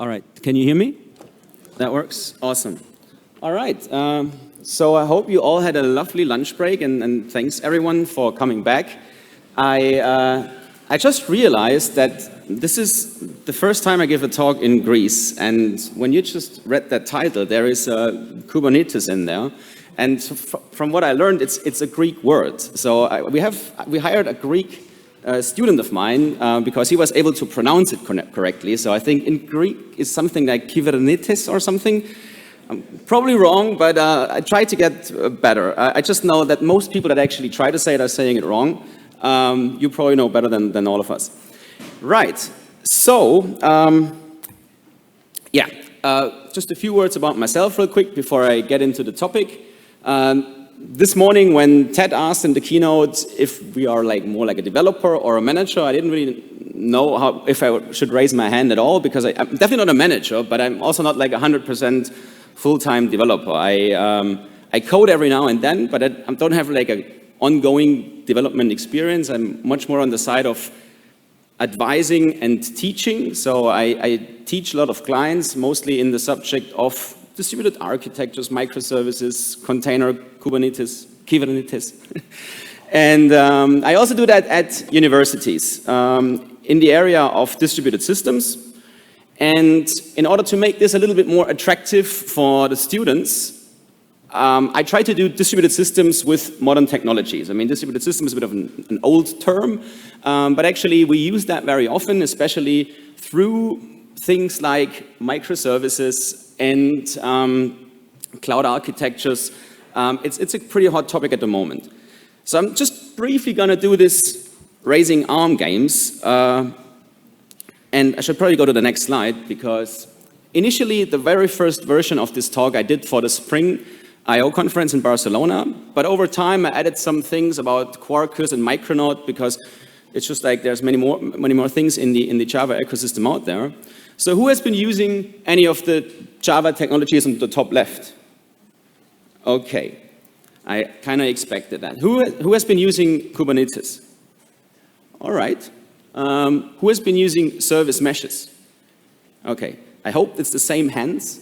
All right, can you hear me? That works? Awesome. All right, so I hope you all had a lovely lunch break, and thanks everyone for coming back. I just realized that this is the first time I give a talk in Greece, and when you just read that title, there is Kubernetes in there. And from what I learned, it's a Greek word. So we hired a Greek student of mine because he was able to pronounce it correctly. So I think in Greek it's something like Kubernetes or something. I'm probably wrong, but I try to get better. I just know that most people that actually try to say it are saying it wrong. You probably know better than all of us. Right. So just a few words about myself real quick before I get into the topic. This morning when Ted asked in the keynote if we are more like a developer or a manager, I didn't really know if I should raise my hand at all, because I'm definitely not a manager, but I'm also not like 100% full-time developer. I code every now and then, but I don't have like an ongoing development experience. I'm much more on the side of advising and teaching. So I teach a lot of clients, mostly in the subject of distributed architectures, microservices, container, Kubernetes. And I also do that at universities in the area of distributed systems. And in order to make this a little bit more attractive for the students, I try to do distributed systems with modern technologies. I mean, distributed system is a bit of an old term, but actually we use that very often, especially through things like microservices and cloud architectures. It's a pretty hot topic at the moment. So I'm just briefly going to do this raising arm games. And I should probably go to the next slide, because initially the very first version of this talk I did for the Spring I/O conference in Barcelona. But over time I added some things about Quarkus and Micronaut, because it's just like there's many more things in the Java ecosystem out there. So who has been using any of the Java technologies on the top left? Okay, I kind of expected that. Who has been using Kubernetes? All right. Who has been using service meshes? Okay, I hope it's the same hands.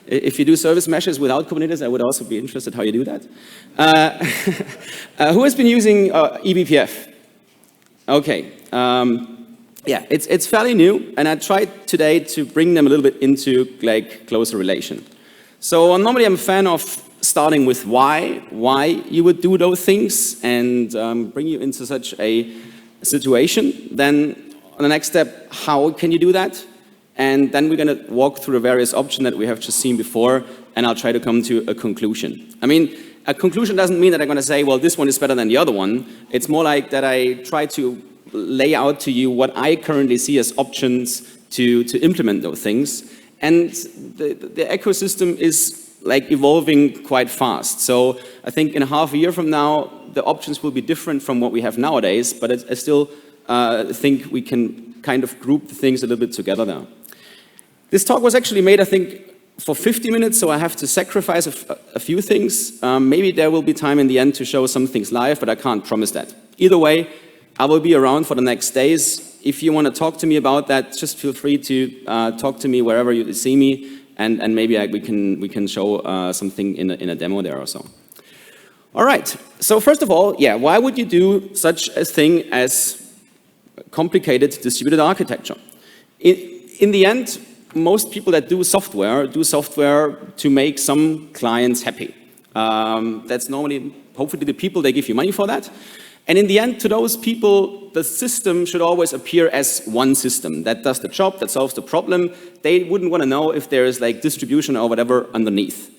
If you do service meshes without Kubernetes, I would also be interested how you do that. Who has been using eBPF? Okay. Yeah, it's fairly new, and I tried today to bring them a little bit into closer relation. So normally I'm a fan of starting with why you would do those things, and bring you into such a situation. Then on the next step, how can you do that? And then we're going to walk through the various options that we have just seen before, and I'll try to come to a conclusion. I mean, a conclusion doesn't mean that I'm going to say, well, this one is better than the other one. It's more like that I try to lay out to you what I currently see as options to implement those things. And the ecosystem is evolving quite fast. So I think in half a year from now, the options will be different from what we have nowadays, but I still think we can kind of group the things a little bit together now. This talk was actually made, I think, for 50 minutes, so I have to sacrifice a few things. Maybe there will be time in the end to show some things live, but I can't promise that. Either way, I will be around for the next days. If you want to talk to me about that, just feel free to talk to me wherever you see me, and maybe we can show something in a demo there or so. All right. So first of all, yeah, why would you do such a thing as complicated distributed architecture? In the end, most people that do software to make some clients happy. That's normally, hopefully, the people, they give you money for that. And in the end, to those people, the system should always appear as one system that does the job, that solves the problem. They wouldn't want to know if there is distribution or whatever underneath.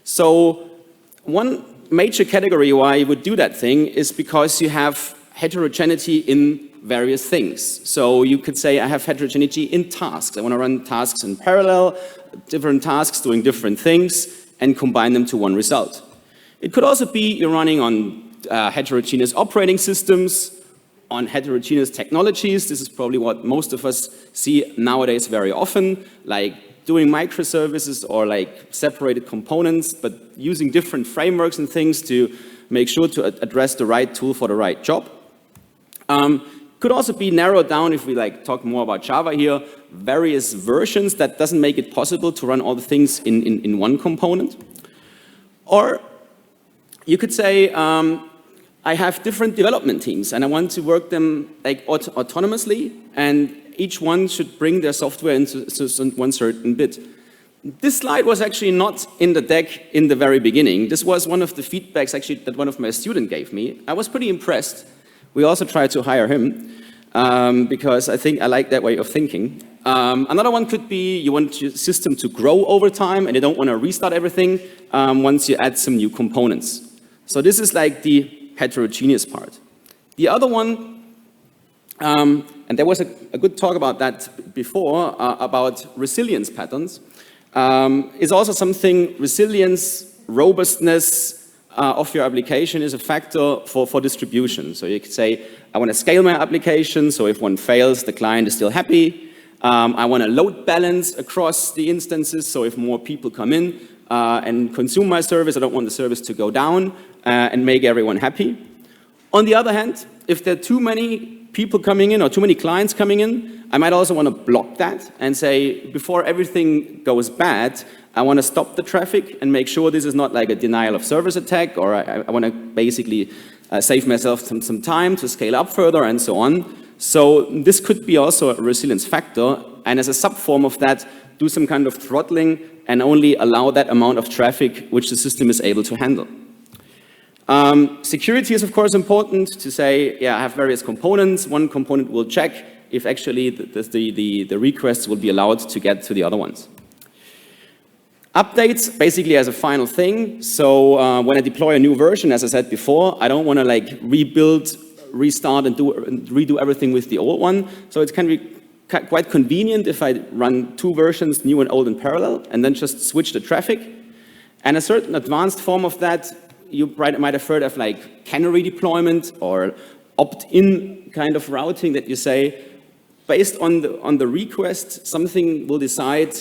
So one major category why you would do that thing is because you have heterogeneity in various things. So you could say, I have heterogeneity in tasks. I want to run tasks in parallel, different tasks doing different things, and combine them to one result. It could also be you're running on heterogeneous operating systems, on heterogeneous technologies. This is probably what most of us see nowadays very often, like doing microservices or separated components, but using different frameworks and things to make sure to address the right tool for the right job. could also be narrowed down if we like talk more about Java here, various versions that doesn't make it possible to run all the things in one component. Or you could say, I have different development teams and I want to work them like autonomously, and each one should bring their software into one certain bit. This slide was actually not in the deck in the very beginning. This was one of the feedbacks actually that one of my students gave me. I was pretty impressed. We also tried to hire him because I think I like that way of thinking. Another one could be you want your system to grow over time and you don't want to restart everything once you add some new components. So this is like the heterogeneous part. The other one, and there was a good talk about that before, about resilience patterns, is also something, resilience, robustness of your application is a factor for distribution. So you could say, I want to scale my application, so if one fails, the client is still happy. I want to load balance across the instances, so if more people come in and consume my service, I don't want the service to go down and make everyone happy. On the other hand, if there are too many people coming in or too many clients coming in, I might also want to block that and say, before everything goes bad, I want to stop the traffic and make sure this is not like a denial of service attack, or I want to basically save myself some time to scale up further and so on. So this could be also a resilience factor, and as a subform of that, do some kind of throttling and only allow that amount of traffic which the system is able to handle. Security is of course important to say, yeah, I have various components. One component will check if actually the requests will be allowed to get to the other ones. Updates, basically as a final thing. So when I deploy a new version, as I said before, I don't want to like rebuild, restart and redo everything with the old one. So it can be quite convenient if I run two versions, new and old in parallel, and then just switch the traffic. And a certain advanced form of that, you might have heard of like canary deployment or opt-in kind of routing that you say, based on the request, something will decide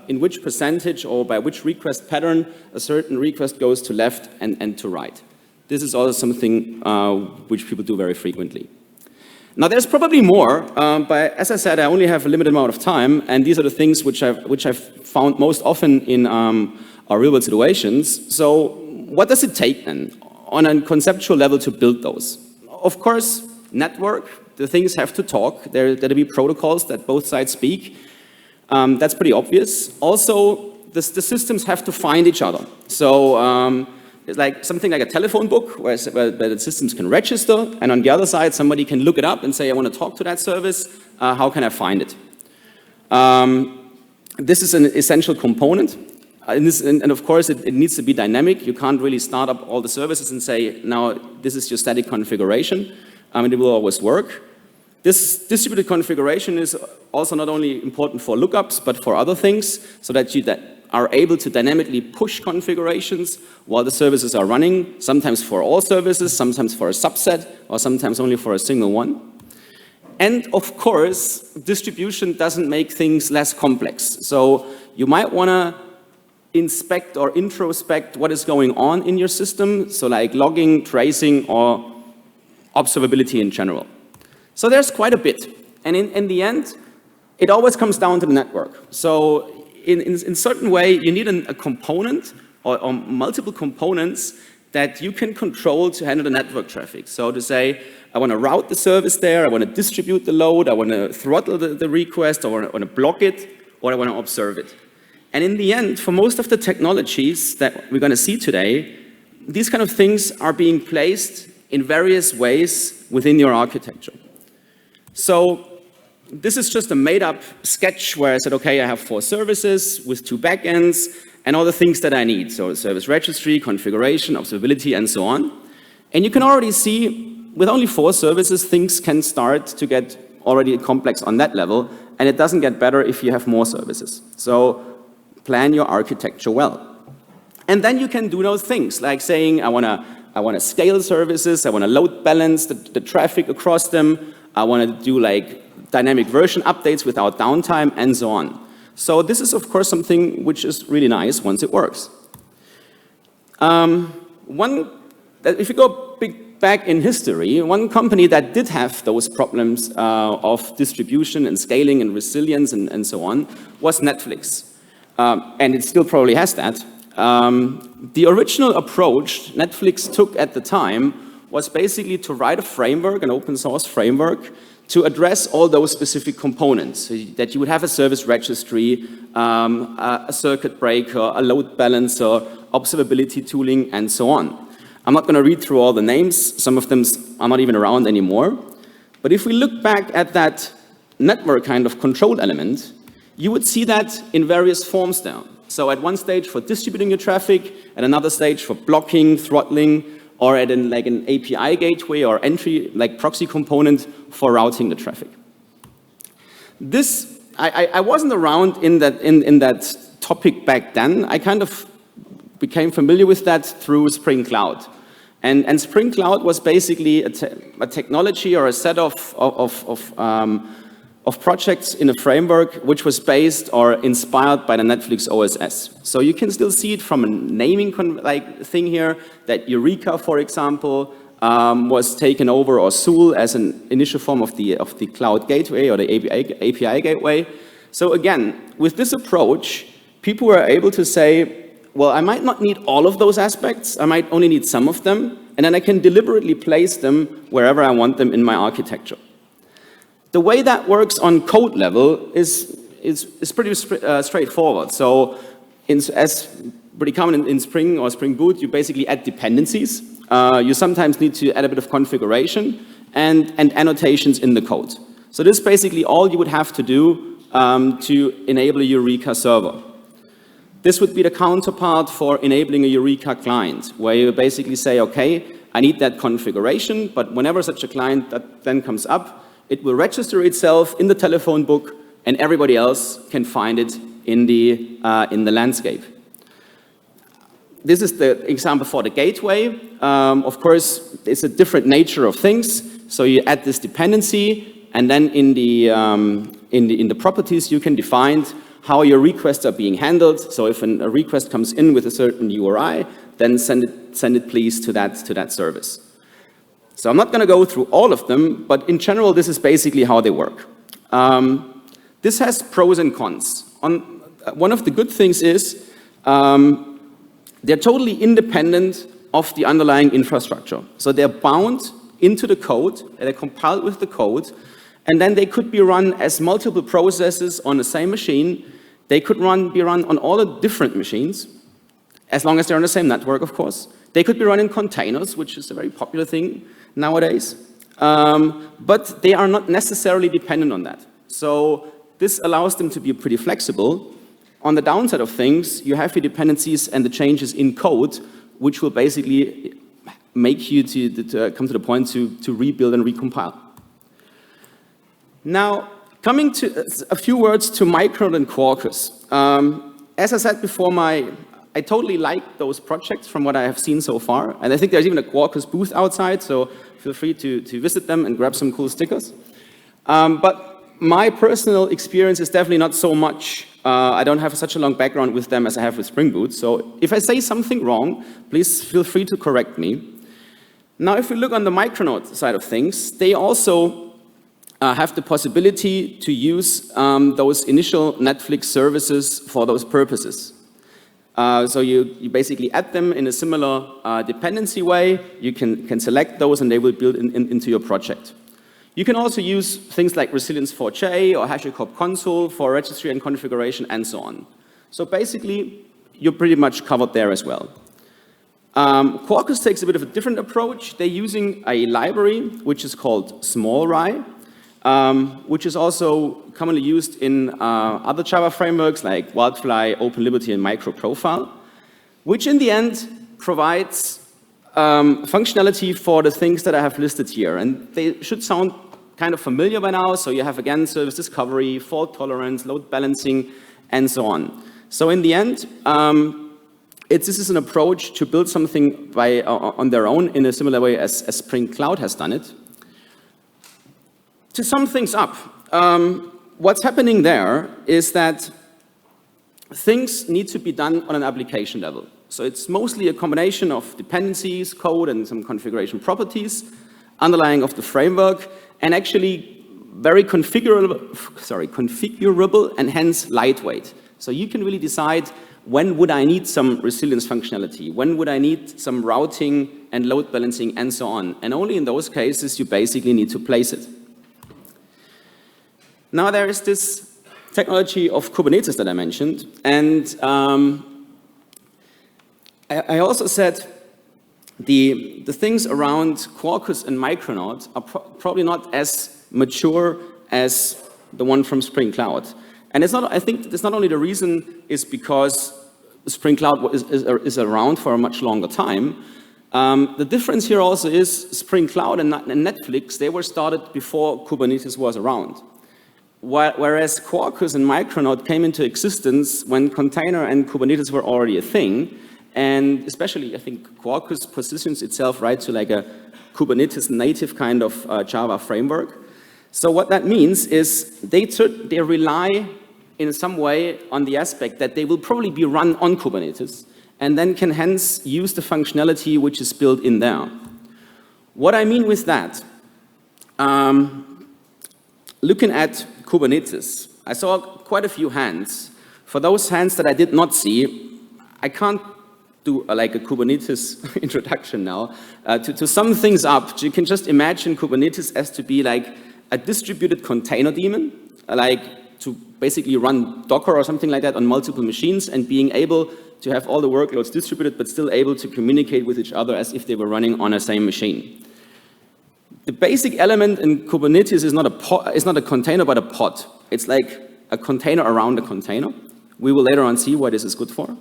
in which percentage or by which request pattern a certain request goes to left and to right. This is also something which people do very frequently. Now there's probably more, but as I said, I only have a limited amount of time, and these are the things which I've found most often in our real-world situations. So what does it take then on a conceptual level to build those? Of course, network, the things have to talk. There to be protocols that both sides speak. That's pretty obvious. Also, the systems have to find each other. So it's like something like a telephone book where the systems can register, and on the other side, somebody can look it up and say, I want to talk to that service. How can I find it? This is an essential component. And of course, it needs to be dynamic. You can't really start up all the services and say, now, this is your static configuration. And it will always work. This distributed configuration is also not only important for lookups, but for other things, so that you are able to dynamically push configurations while the services are running, sometimes for all services, sometimes for a subset, or sometimes only for a single one. And of course, distribution doesn't make things less complex. So you might want to inspect or introspect what is going on in your system, so like logging, tracing, or observability in general. So there's quite a bit. And in the end, it always comes down to the network. So in certain way, you need a component or multiple components that you can control to handle the network traffic. So to say, I want to route the service there, I want to distribute the load, I want to throttle the request, or I want to block it, or I want to observe it. And in the end, for most of the technologies that we're going to see today, these kind of things are being placed in various ways within your architecture. So this is just a made-up sketch where I said, okay, I have 4 services with 2 backends and all the things that I need. So service registry, configuration, observability, and so on. And you can already see, with only 4 services, things can start to get already complex on that level, and it doesn't get better if you have more services. So plan your architecture well. And then you can do those things, like saying, I want to scale services, I want to load balance the traffic across them, I want to do like dynamic version updates without downtime, and so on. So this is, of course, something which is really nice once it works. If you go back in history, one company that did have those problems of distribution and scaling and resilience and so on was Netflix. And it still probably has that. The original approach Netflix took at the time was basically to write a framework, an open source framework, to address all those specific components, so that you would have a service registry, a circuit breaker, a load balancer, observability tooling, and so on. I'm not going to read through all the names. Some of them are not even around anymore. But if we look back at that network kind of control element, you would see that in various forms there. So at one stage for distributing your traffic, at another stage for blocking, throttling, or at an API gateway or entry, like proxy component for routing the traffic. This, I wasn't around in that topic back then. I kind of became familiar with that through Spring Cloud. And Spring Cloud was basically a technology or a set of projects in a framework which was based or inspired by the Netflix OSS. So you can still see it from a naming thing here, that Eureka, for example, was taken over, or Zool as an initial form of the cloud gateway or the API gateway. So again, with this approach, people were able to say, well, I might not need all of those aspects, I might only need some of them, and then I can deliberately place them wherever I want them in my architecture. The way that works on code level is pretty straightforward. So as pretty common in Spring or Spring Boot, you basically add dependencies. You sometimes need to add a bit of configuration and annotations in the code. So this is basically all you would have to do to enable a Eureka server. This would be the counterpart for enabling a Eureka client, where you basically say, okay, I need that configuration, but whenever such a client that then comes up, it will register itself in the telephone book, and everybody else can find it in the landscape. This is the example for the gateway. Of course, it's a different nature of things. So you add this dependency, and then in the properties, you can define how your requests are being handled. So if a request comes in with a certain URI, then send it please to that service. So I'm not going to go through all of them, but in general, this is basically how they work. This has pros and cons. One of the good things is they're totally independent of the underlying infrastructure. So they're bound into the code, they're compiled with the code, and then they could be run as multiple processes on the same machine. They could be run on all the different machines, as long as they're on the same network, of course. They could be run in containers, which is a very popular thing nowadays. But they are not necessarily dependent on that. So this allows them to be pretty flexible. On the downside of things, you have your dependencies and the changes in code, which will basically make you to come to the point to rebuild and recompile. Now, coming to a few words to Micronaut and Quarkus. As I said before, I totally like those projects from what I have seen so far. And I think there's even a Quarkus booth outside, so feel free to visit them and grab some cool stickers. But my personal experience is definitely not so much. I don't have such a long background with them as I have with Spring Boot. So if I say something wrong, please feel free to correct me. Now, if we look on the Micronaut side of things, they also have the possibility to use those initial Netflix services for those purposes. So you basically add them in a similar dependency way. You can select those, and they will build into your project. You can also use things like Resilience4j or HashiCorp Console for registry and configuration, and so on. So basically, you're pretty much covered there as well. Quarkus takes a bit of a different approach. They're using a library which is called smallRye, which is also commonly used in other Java frameworks like Wildfly, OpenLiberty, and MicroProfile, which in the end provides functionality for the things that I have listed here. And they should sound kind of familiar by now. So you have, again, service discovery, fault tolerance, load balancing, and so on. So in the end, this is an approach to build something on their own in a similar way as Spring Cloud has done it. To sum things up, what's happening there is that things need to be done on an application level. So it's mostly a combination of dependencies, code, and some configuration properties, underlying of the framework, and actually very configurable and hence lightweight. So you can really decide when would I need some resilience functionality, when would I need some routing and load balancing and so on. And only in those cases you basically need to place it. Now there is this technology of Kubernetes that I mentioned, and I also said the things around Quarkus and Micronaut are probably not as mature as the one from Spring Cloud. And it's not, I think it's not only the reason is because Spring Cloud is around for a much longer time. The difference here also is Spring Cloud and Netflix, they were started before Kubernetes was around. Whereas Quarkus and Micronaut came into existence when container and Kubernetes were already a thing. And especially, I think Quarkus positions itself right to like a Kubernetes native kind of Java framework. So what that means is they rely in some way on the aspect that they will probably be run on Kubernetes and then can hence use the functionality which is built in there. What I mean with that, looking at Kubernetes, I saw quite a few hands. For those hands that I did not see, I can't do like a Kubernetes introduction now. To sum things up, you can just imagine Kubernetes as to be like a distributed container daemon, like to basically run Docker or something like that on multiple machines and being able to have all the workloads distributed but still able to communicate with each other as if they were running on a same machine. The basic element in Kubernetes is not a container but a pod. It's like a container around a container. We will later on see what this is good for.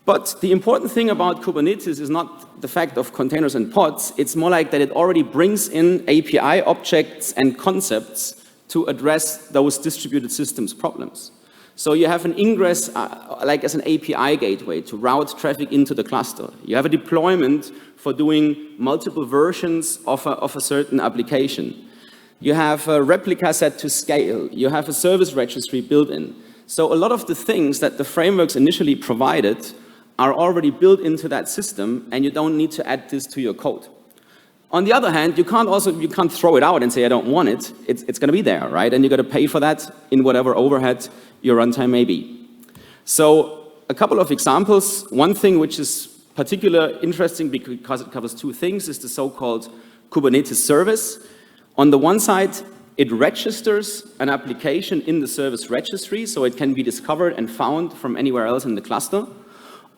But the important thing about Kubernetes is not the fact of containers and pods, it's more like that it already brings in API objects and concepts to address those distributed systems problems. So you have an ingress like as an API gateway to route traffic into the cluster. You have a deployment for doing multiple versions of a certain application. You have a replica set to scale. You have a service registry built in. So a lot of the things that the frameworks initially provided are already built into that system, and you don't need to add this to your code. On the other hand, you can't throw it out and say, I don't want it. It's going to be there, right? And you got to pay for that in whatever overhead your runtime may be. So a couple of examples. One thing which is particularly interesting because it covers two things is the so-called Kubernetes service. On the one side, it registers an application in the service registry, so it can be discovered and found from anywhere else in the cluster.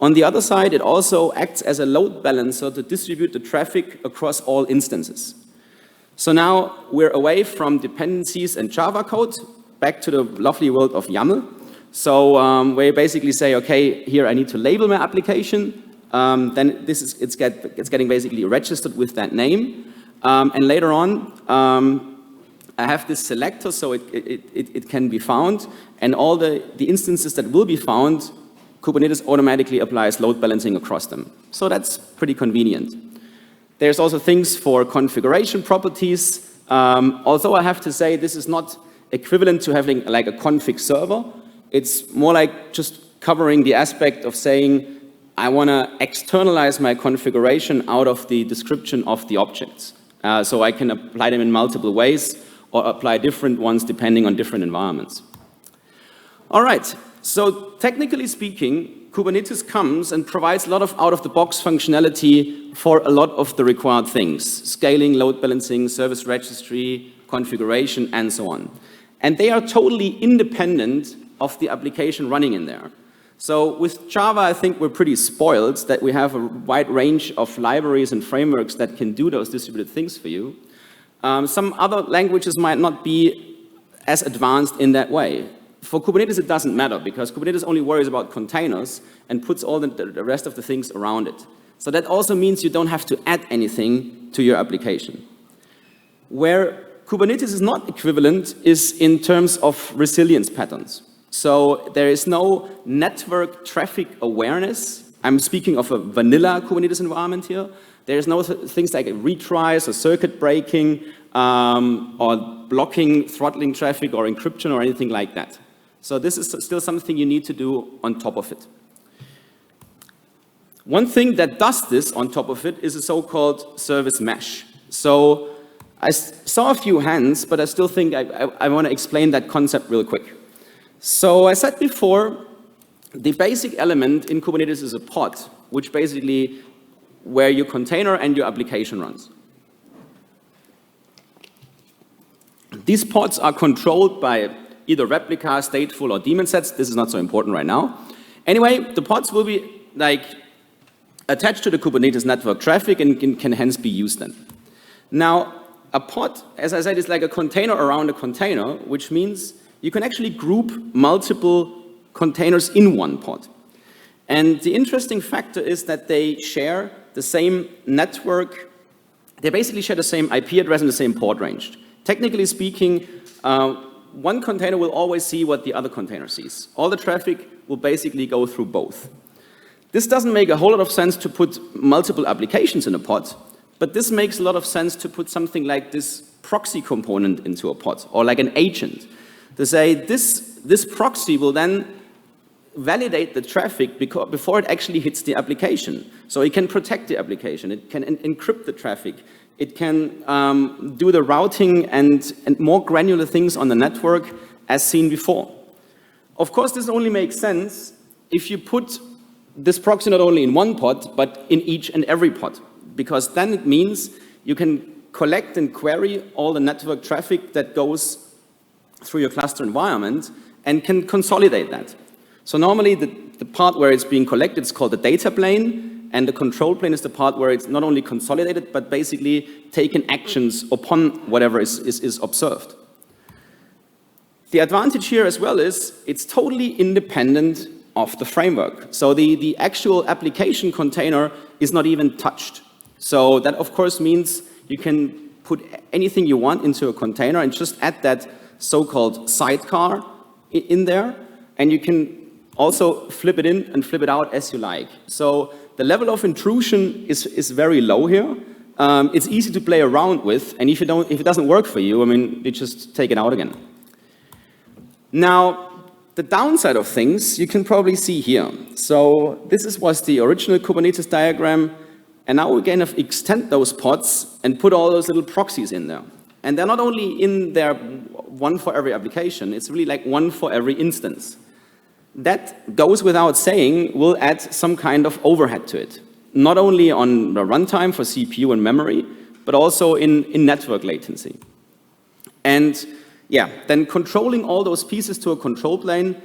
On the other side, it also acts as a load balancer to distribute the traffic across all instances. So now we're away from dependencies and Java code, back to the lovely world of YAML. So where you basically say, okay, here I need to label my application, then it's getting basically registered with that name. And later on, I have this selector, so it can be found, and all the instances that will be found, Kubernetes automatically applies load balancing across them. So that's pretty convenient. There's also things for configuration properties. Although I have to say this is not equivalent to having like a config server. It's more like just covering the aspect of saying, I want to externalize my configuration out of the description of the objects. So I can apply them in multiple ways or apply different ones depending on different environments. All right. So technically speaking, Kubernetes comes and provides a lot of out-of-the-box functionality for a lot of the required things. Scaling, load balancing, service registry, configuration, and so on. And they are totally independent of the application running in there. So with Java, I think we're pretty spoiled that we have a wide range of libraries and frameworks that can do those distributed things for you. Some other languages might not be as advanced in that way. For Kubernetes, it doesn't matter because Kubernetes only worries about containers and puts all the rest of the things around it. So that also means you don't have to add anything to your application. Where Kubernetes is not equivalent is in terms of resilience patterns. So there is no network traffic awareness. I'm speaking of a vanilla Kubernetes environment here. There's no things like retries or circuit breaking or blocking, throttling traffic or encryption or anything like that. So this is still something you need to do on top of it. One thing that does this on top of it is a so-called service mesh. So I saw a few hands, but I still think I want to explain that concept real quick. So I said before, the basic element in Kubernetes is a pod, which basically where your container and your application runs. These pods are controlled by either replica, stateful, or daemon sets. This is not so important right now. Anyway, the pods will be attached to the Kubernetes network traffic and can hence be used then. Now, a pod, as I said, is like a container around a container, which means you can actually group multiple containers in one pod. And the interesting factor is that they share the same network. They basically share the same IP address and the same port range. Technically speaking, one container will always see what the other container sees. All the traffic will basically go through both. This doesn't make a whole lot of sense to put multiple applications in a pod, but this makes a lot of sense to put something like this proxy component into a pod, or like an agent. To say this proxy will then validate the traffic before it actually hits the application. So it can protect the application, it can encrypt the traffic, it can do the routing and more granular things on the network as seen before. Of course, this only makes sense if you put this proxy not only in one pod, but in each and every pod, because then it means you can collect and query all the network traffic that goes through your cluster environment and can consolidate that. So normally the part where it's being collected is called the data plane, and the control plane is the part where it's not only consolidated, but basically taken actions upon whatever is observed. The advantage here as well is it's totally independent of the framework. So the actual application container is not even touched. So that of course means you can put anything you want into a container and just add that so-called sidecar in there, and you can also flip it in and flip it out as you like. So the level of intrusion is very low here. It's easy to play around with, and if it doesn't work for you, I mean, you just take it out again. Now, the downside of things you can probably see here. So this was the original Kubernetes diagram, and now we're going to extend those pods and put all those little proxies in there. And they're not only in there one for every application, it's really like one for every instance. That goes without saying, will add some kind of overhead to it. Not only on the runtime for CPU and memory, but also in network latency. And yeah, then controlling all those pieces to a control plane,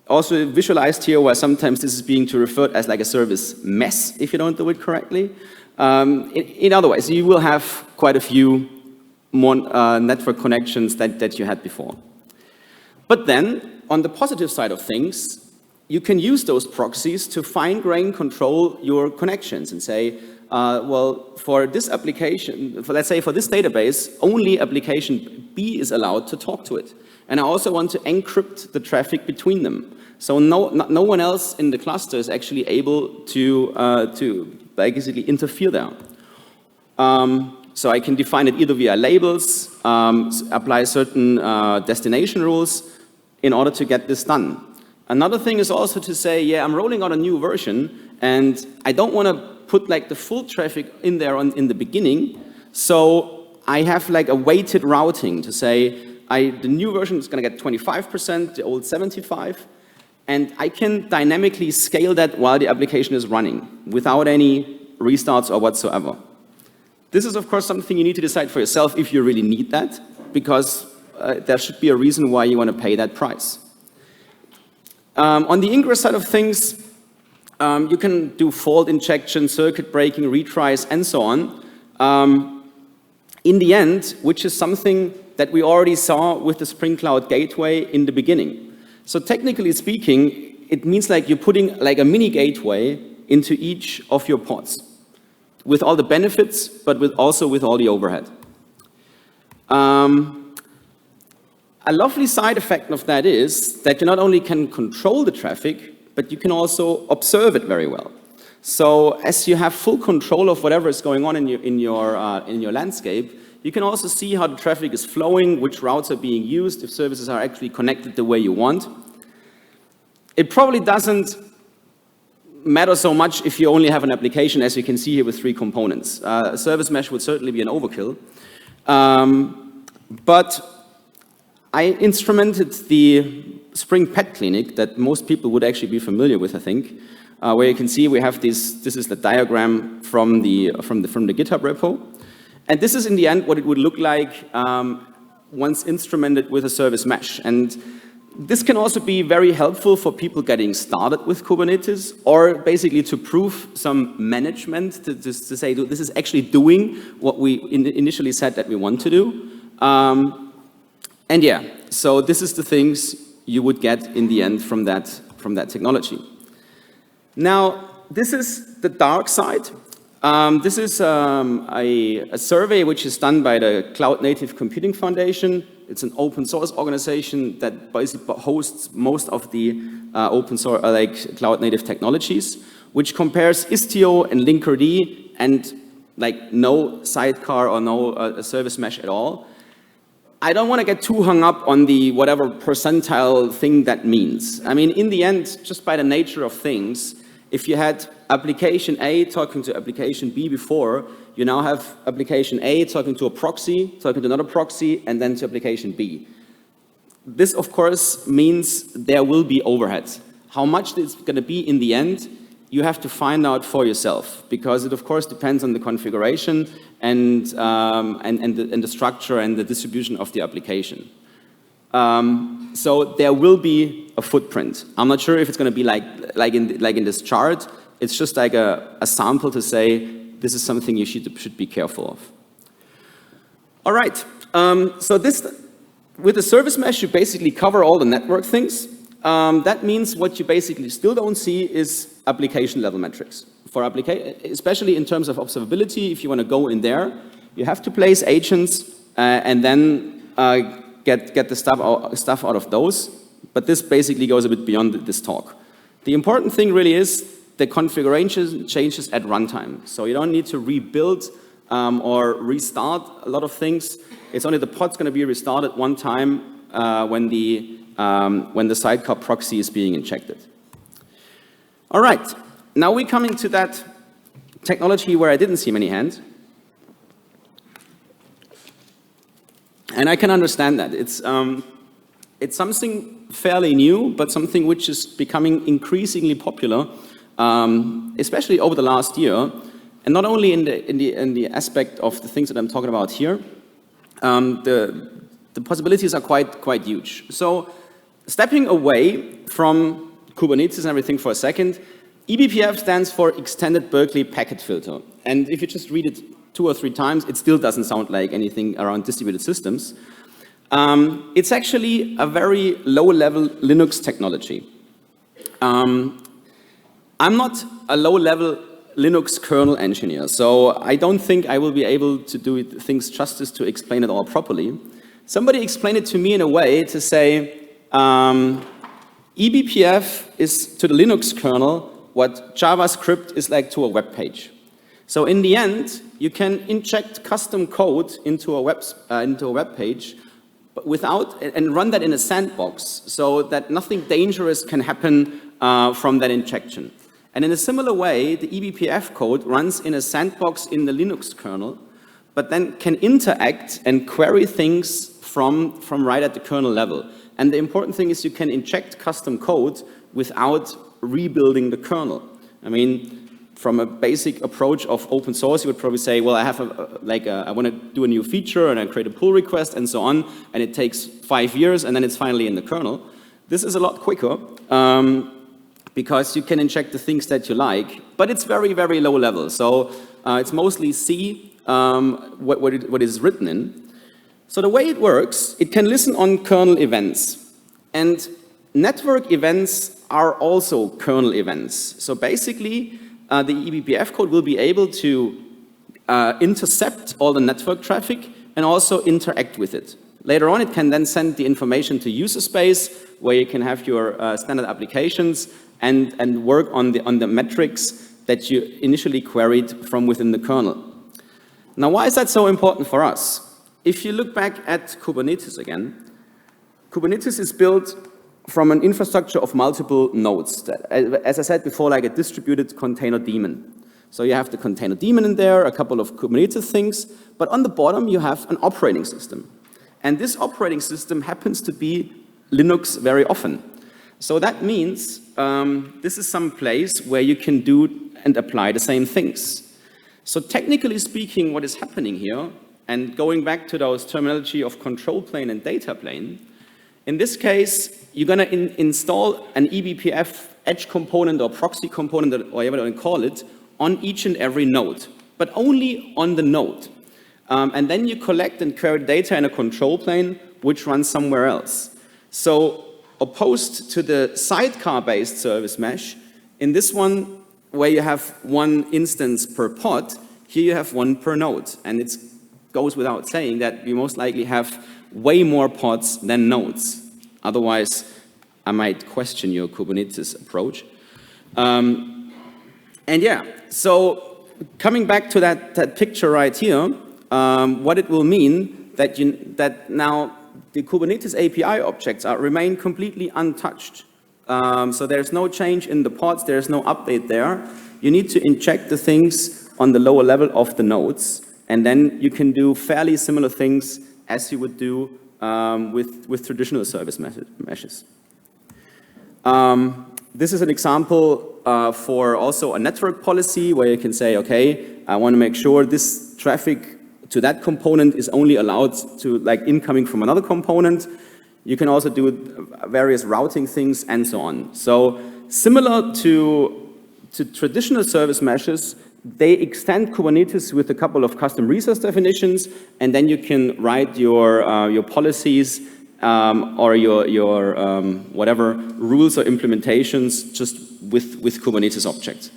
also visualized here where sometimes this is being referred as like a service mess if you don't do it correctly. In other words, you will have quite a few more network connections that you had before. But then, on the positive side of things, you can use those proxies to fine-grain control your connections and say, well, for this application, let's say for this database, only application B is allowed to talk to it. And I also want to encrypt the traffic between them. So no one else in the cluster is actually able to basically interfere there. So I can define it either via labels, apply certain destination rules in order to get this done. Another thing is also to say, yeah, I'm rolling out a new version, and I don't want to put like the full traffic in there in the beginning. So I have like a weighted routing to say, the new version is going to get 25%, the old 75%, and I can dynamically scale that while the application is running without any restarts or whatsoever. This is, of course, something you need to decide for yourself if you really need that, because there should be a reason why you want to pay that price. On the ingress side of things, you can do fault injection, circuit breaking, retries, and so on. In the end, which is something that we already saw with the Spring Cloud Gateway in the beginning. So technically speaking, it means like you're putting like a mini gateway into each of your pods, with all the benefits, but also with all the overhead. A lovely side effect of that is that you not only can control the traffic, but you can also observe it very well. So as you have full control of whatever is going on in your landscape, you can also see how the traffic is flowing, which routes are being used, if services are actually connected the way you want. It probably doesn't matter so much if you only have an application, as you can see here with 3 components. A service mesh would certainly be an overkill. But I instrumented the Spring Pet Clinic that most people would actually be familiar with, I think, where you can see we have this is the diagram from the GitHub repo. And this is in the end what it would look like once instrumented with a service mesh. And this can also be very helpful for people getting started with Kubernetes, or basically to prove some management, to say this is actually doing what we initially said that we want to do. And yeah, so this is the things you would get in the end from that technology. Now, this is the dark side. This is a survey which is done by the Cloud Native Computing Foundation. It's an open source organization that basically hosts most of the open source, like cloud native technologies, which compares Istio and Linkerd and like no sidecar or no service mesh at all. I don't want to get too hung up on the whatever percentile thing that means. I mean, in the end, just by the nature of things, if you had application A talking to application B before, you now have application A talking to a proxy, talking to another proxy, and then to application B. This, of course, means there will be overheads. How much it's going to be in the end, you have to find out for yourself, because it, of course, depends on the configuration and the structure and the distribution of the application. So there will be a footprint. I'm not sure if it's going to be like in this chart. It's just like a sample to say this is something you should be careful of. All right. So with the service mesh, you basically cover all the network things. That means what you basically still don't see is application level metrics. For especially in terms of observability, if you want to go in there, you have to place agents and then get the stuff out of those. But this basically goes a bit beyond this talk. The important thing really is the configuration changes at runtime. So you don't need to rebuild or restart a lot of things. It's only the pod's going to be restarted one time when the sidecar proxy is being injected. All right, now we're coming to that technology where I didn't see many hands. And I can understand that. It's something fairly new, but something which is becoming increasingly popular, especially over the last year. And not only in the aspect of the things that I'm talking about here, the possibilities are quite huge. So stepping away from Kubernetes and everything for a second, eBPF stands for Extended Berkeley Packet Filter. And if you just read it 2 or 3 times, it still doesn't sound like anything around distributed systems. It's actually a very low-level Linux technology. I'm not a low-level Linux kernel engineer, so I don't think I will be able to do things justice to explain it all properly. Somebody explained it to me in a way to say, eBPF is to the Linux kernel what JavaScript is like to a web page. So in the end, you can inject custom code into a web page, but and run that in a sandbox, so that nothing dangerous can happen from that injection. And in a similar way, the eBPF code runs in a sandbox in the Linux kernel, but then can interact and query things from right at the kernel level. And the important thing is you can inject custom code without rebuilding the kernel. I mean, from a basic approach of open source, you would probably say, well, I have I want to do a new feature and I create a pull request and so on, and it takes 5 years and then it's finally in the kernel. This is a lot quicker because you can inject the things that you like, but it's very, very low level. So it's mostly C, what is written in. So the way it works, it can listen on kernel events. And network events are also kernel events. So basically, the eBPF code will be able to intercept all the network traffic and also interact with it. Later on, it can then send the information to user space, where you can have your standard applications and work on the metrics that you initially queried from within the kernel. Now, why is that so important for us? If you look back at Kubernetes again, Kubernetes is built from an infrastructure of multiple nodes. As I said before, like a distributed container daemon. So you have the container daemon in there, a couple of Kubernetes things, but on the bottom you have an operating system. And this operating system happens to be Linux very often. So that means this is some place where you can do and apply the same things. So technically speaking, what is happening here, and going back to those terminology of control plane and data plane, in this case, you're going to install an eBPF edge component or proxy component, or whatever you want to call it, on each and every node, but only on the node. And then you collect and query data in a control plane, which runs somewhere else. So opposed to the sidecar-based service mesh, in this one, where you have one instance per pod, here you have one per node. And it goes without saying that you most likely have way more pods than nodes. Otherwise, I might question your Kubernetes approach. And yeah, so coming back to that picture right here, what it will mean that now the Kubernetes API objects remain completely untouched. So there's no change in the pods, there's no update there. You need to inject the things on the lower level of the nodes, and then you can do fairly similar things as you would do with traditional service meshes. This is an example for also a network policy where you can say, okay, I want to make sure this traffic to that component is only allowed to like incoming from another component. You can also do various routing things and so on. So similar to traditional service meshes, they extend Kubernetes with a couple of custom resource definitions, and then you can write your policies or your whatever rules or implementations just with Kubernetes objects.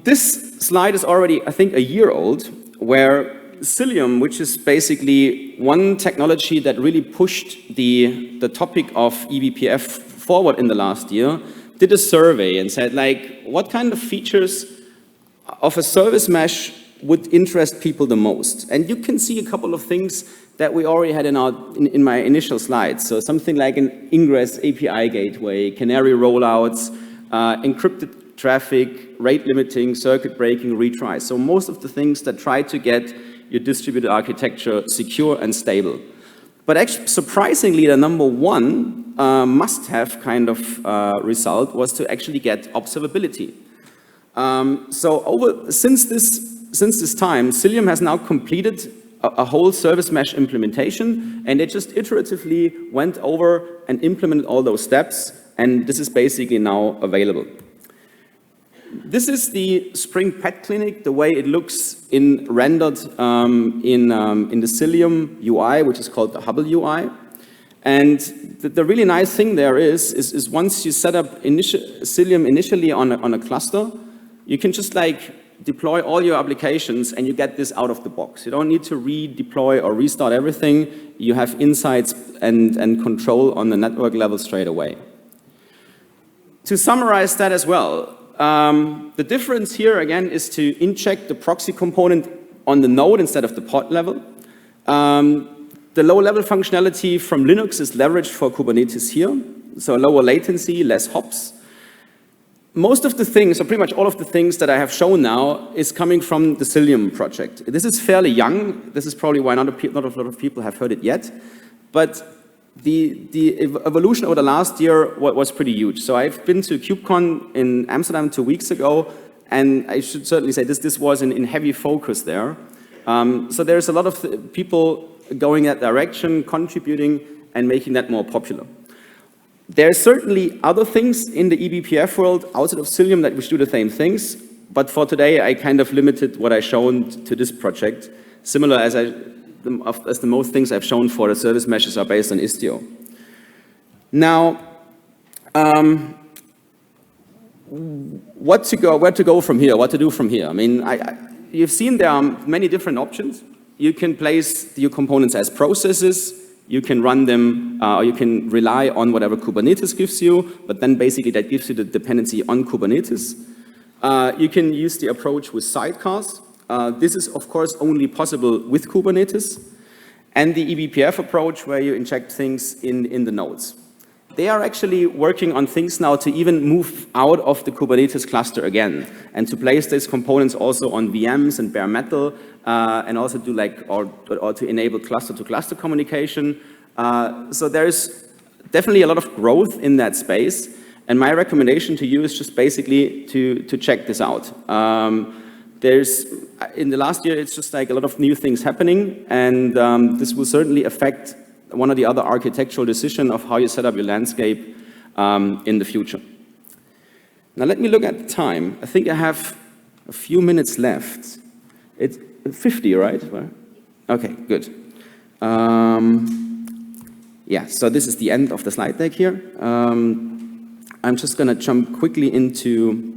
This slide is already, I think, a year old, where Cilium, which is basically one technology that really pushed the topic of eBPF forward in the last year, did a survey and said, like, what kind of features of a service mesh would interest people the most? And you can see a couple of things that we already had in my initial slides. So something like an ingress API gateway, canary rollouts, encrypted traffic, rate limiting, circuit breaking, retries. So most of the things that try to get your distributed architecture secure and stable. But actually, surprisingly, the number one must-have kind of result was to actually get observability. So since this time, Cilium has now completed a whole service mesh implementation, and they just iteratively went over and implemented all those steps, and this is basically now available. This is the Spring Pet Clinic, the way it looks rendered in the Cilium UI, which is called the Hubble UI. And the really nice thing there is once you set up Cilium initially on a cluster, you can just like deploy all your applications and you get this out of the box. You don't need to redeploy or restart everything. You have insights and control on the network level straight away. To summarize that as well, the difference here again is to inject the proxy component on the node instead of the pod level. The low-level functionality from Linux is leveraged for Kubernetes here, so lower latency, less hops. Most of the things, or pretty much all of the things that I have shown now, is coming from the Cilium project. This is fairly young. This is probably why not a lot of people have heard it yet. But the evolution over the last year was pretty huge. So I've been to KubeCon in Amsterdam 2 weeks ago, and I should certainly say this was in heavy focus there. So there's a lot of people going that direction, contributing, and making that more popular. There's certainly other things in the eBPF world outside of Cilium that which do the same things, but for today I kind of limited what I've shown to this project, similar as the most things I've shown for the service meshes are based on Istio. Now, where to go from here, what to do from here? I mean, you've seen there are many different options. You can place your components as processes, you can run them, or you can rely on whatever Kubernetes gives you, but then basically that gives you the dependency on Kubernetes. You can use the approach with sidecars. This is, of course, only possible with Kubernetes. and the eBPF approach, where you inject things in the nodes. They are actually working on things now to even move out of the Kubernetes cluster again, and to place these components also on VMs and bare metal, and also do or to enable cluster-to-cluster communication. So there's definitely a lot of growth in that space, and my recommendation to you is just basically to check this out. In the last year, it's just like a lot of new things happening, and this will certainly affect one of the other architectural decisions of how you set up your landscape in the future. Now let me look at the time. I think I have a few minutes left. It's 50, right? Okay, good. Yeah, so this is the end of the slide deck here. I'm just going to jump quickly into...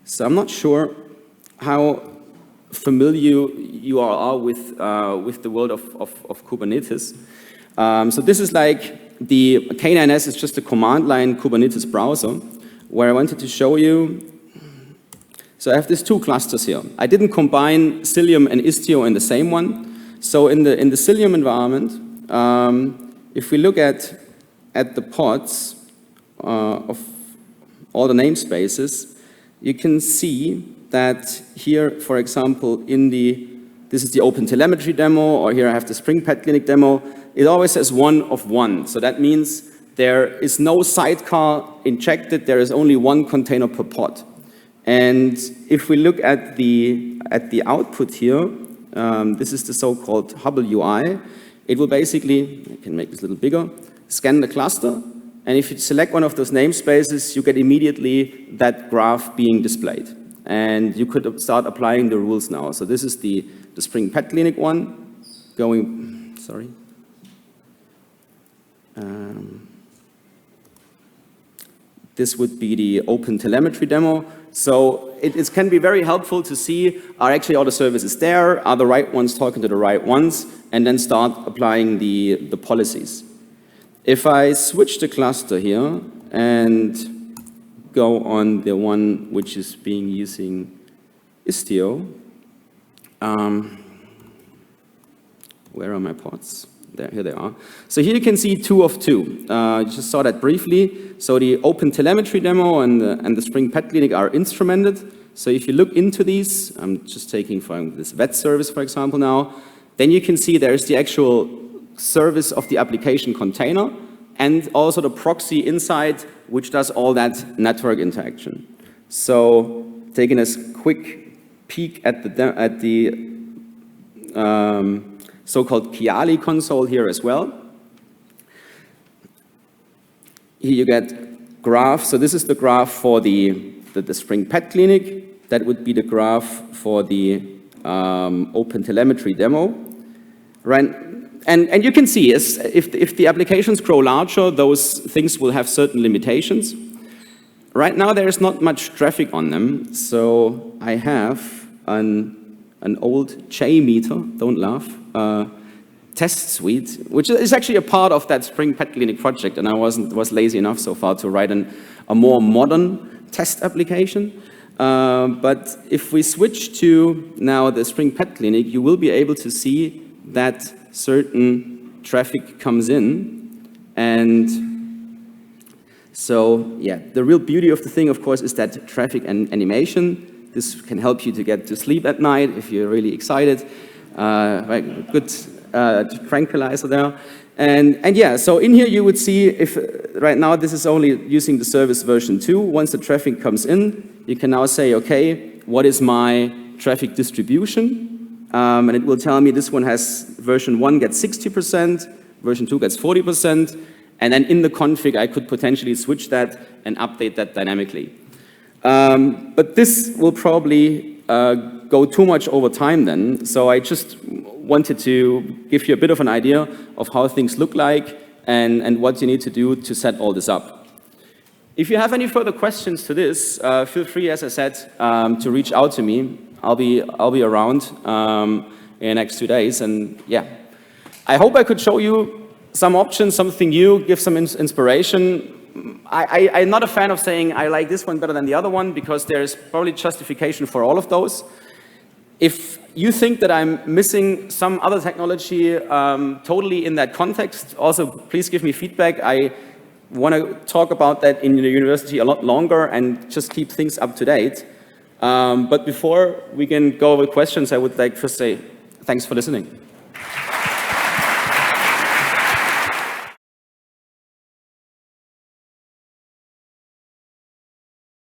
So I'm not sure how familiar you are with the world of Kubernetes. So this is like the K8s is just a command line Kubernetes browser, where I wanted to show you. So I have these two clusters here. I didn't combine Cilium and Istio in the same one. So in the Cilium environment, if we look at the pods of all the namespaces, you can see that here, for example, this is the OpenTelemetry demo, or here I have the Spring Pet Clinic demo, it always says 1 of 1. So that means there is no sidecar injected, there is only one container per pod. And if we look at the output here, this is the so-called Hubble UI, it will basically, I can make this a little bigger, scan the cluster, and if you select one of those namespaces, you get immediately that graph being displayed. And you could start applying the rules now. So this is the Spring Pet Clinic one, going, sorry. This would be the OpenTelemetry demo. So it can be very helpful to see, are actually all the services there, are the right ones talking to the right ones, and then start applying the policies. If I switch the cluster here and go on the one which is being using Istio, where are my pods? Here they are. So here you can see 2 of 2. You just saw that briefly. So the OpenTelemetry demo and the Spring Pet Clinic are instrumented. So if you look into these, I'm just taking from this vet service, for example, now, then you can see there's the actual service of the application container and also the proxy inside, which does all that network interaction. So taking a quick peek at the so-called Kiali console here as well. Here you get graph. So this is the graph for the Spring Pet Clinic. That would be the graph for the OpenTelemetry demo. Right? And you can see if the applications grow larger, those things will have certain limitations. Right now, there is not much traffic on them. So I have an old JMeter, don't laugh, test suite, which is actually a part of that Spring Pet Clinic project, and I was lazy enough so far to write a more modern test application. But if we switch to now the Spring Pet Clinic, you will be able to see that certain traffic comes in, and so yeah, the real beauty of the thing, of course, is that traffic and animation. This can help you to get to sleep at night if you're really excited. Right, good tranquilizer there. And yeah, so in here you would see if right now this is only using the service version 2. Once the traffic comes in, you can now say, okay, what is my traffic distribution? And it will tell me this one has version 1 gets 60%, version 2 gets 40%, and then in the config I could potentially switch that and update that dynamically. But this will probably go too much over time then, so I just wanted to give you a bit of an idea of how things look like and what you need to do to set all this up. If you have any further questions to this, feel free, as I said, to reach out to me. I'll be around in the next 2 days, and yeah. I hope I could show you some options, something new, give some inspiration. I'm not a fan of saying I like this one better than the other one, because there's probably justification for all of those. If you think that I'm missing some other technology totally in that context, also please give me feedback. I want to talk about that in the university a lot longer and just keep things up to date. But before we can go with questions, I would like to say thanks for listening.